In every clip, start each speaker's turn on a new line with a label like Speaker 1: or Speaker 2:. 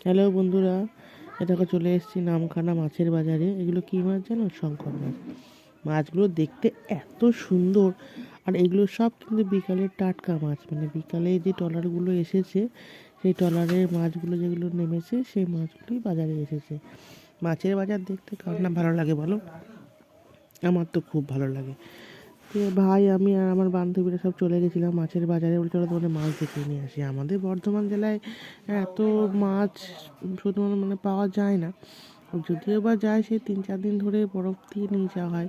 Speaker 1: Hello বন্ধুরা, এটাকে চলে এসেছি নামখানা মাছের বাজারে। এগুলো কী মাছ জানো? শঙ্কর মাছ। মাছগুলো দেখতে এত সুন্দর, আর এগুলো সব কিন্তু বিকালের টাটকা মাছ। মানে বিকালে যে ট্রলারগুলো এসেছে, সেই ট্রলারের মাছগুলো যেগুলো নেমেছে, সেই মাছগুলোই বাজারে এসেছে। মাছের বাজার দেখতে কার না ভালো লাগে বলো? আমার তো খুব ভালো লাগে। তো ভাই, আমি আর আমার বান্ধবীরা সব চলে গেছিলাম মাছের বাজারে। বলে চলো তোমাদের মাছ দেখে নিয়ে আসি। আমাদের বর্ধমান জেলায় এত মাছ শুধুমাত্র মানে পাওয়া যায় না। যদিও বা যায়, সে 3-4 দিন ধরে বরফ দিয়ে নিয়ে যাওয়া হয়।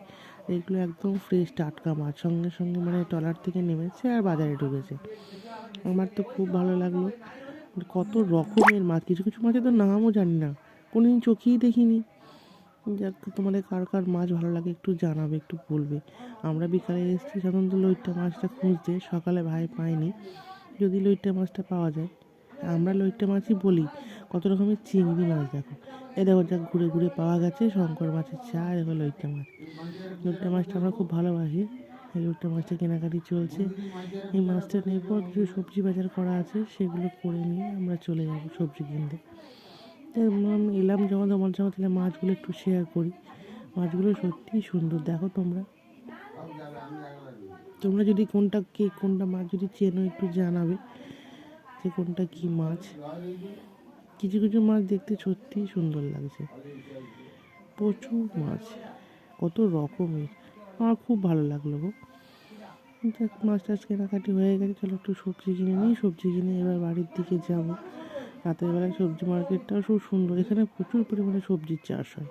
Speaker 1: এগুলো একদম ফ্রেশ টাটকা মাছ, সঙ্গে সঙ্গে মানে ট্রলার থেকে নেমেছে আর বাজারে ঢুকেছে। আমার তো খুব ভালো লাগলো। কত রকমের মাছ, কিছু কিছু মাছের তো নামও জানি না, কোনোদিন চোখেই দেখিনি। যাক, তোমাদের কার কার মাছ ভালো লাগে একটু জানাবে, একটু বলবে। আমরা বিকালে এসেছি সাধারণত লইট্টা মাছটা খুঁজতে, সকালে ভাই পাইনি। যদি লইট্টা মাছটা পাওয়া যায়, আমরা লইট্টা মাছই বলি। কত রকমের চিংড়ি মাছ দেখো, এ দেখো, যাক ঘুরে ঘুরে পাওয়া গেছে শঙ্কর মাছের চা। দেখো লইট্টা মাছ, লইট্টা মাছটা আমরা খুব ভালোবাসি। এই লইট্টা মাছটা কেনাকাটি চলছে। এই মাছটা নেব, কিছু সবজি বাজার করা আছে, সেগুলো করে নিয়ে আমরা চলে যাবো সবজি কিনতে। এলাম যখন তোমার সঙ্গে, তাহলে মাছগুলো একটু শেয়ার করি। মাছগুলো সত্যিই সুন্দর, দেখো তোমরা। তোমরা যদি কোনটা মাছ যদি চেনো, একটু জানাবে যে কোনটা কী মাছ। কিছু কিছু মাছ দেখতে সত্যিই সুন্দর লাগছে, প্রচুর মাছ, কত রকমের। আমার খুব ভালো লাগলো গো। দেখ, মাছ টাছ কেনাকাটি হয়ে গেছে, চলো একটু সবজি কিনে নিই। সবজি কিনে এবার বাড়ির দিকে যাব। রাতের বেলায় সবজি মার্কেটটাও খুব সুন্দর, এখানে প্রচুর পরিমাণে সবজির চাষ হয়।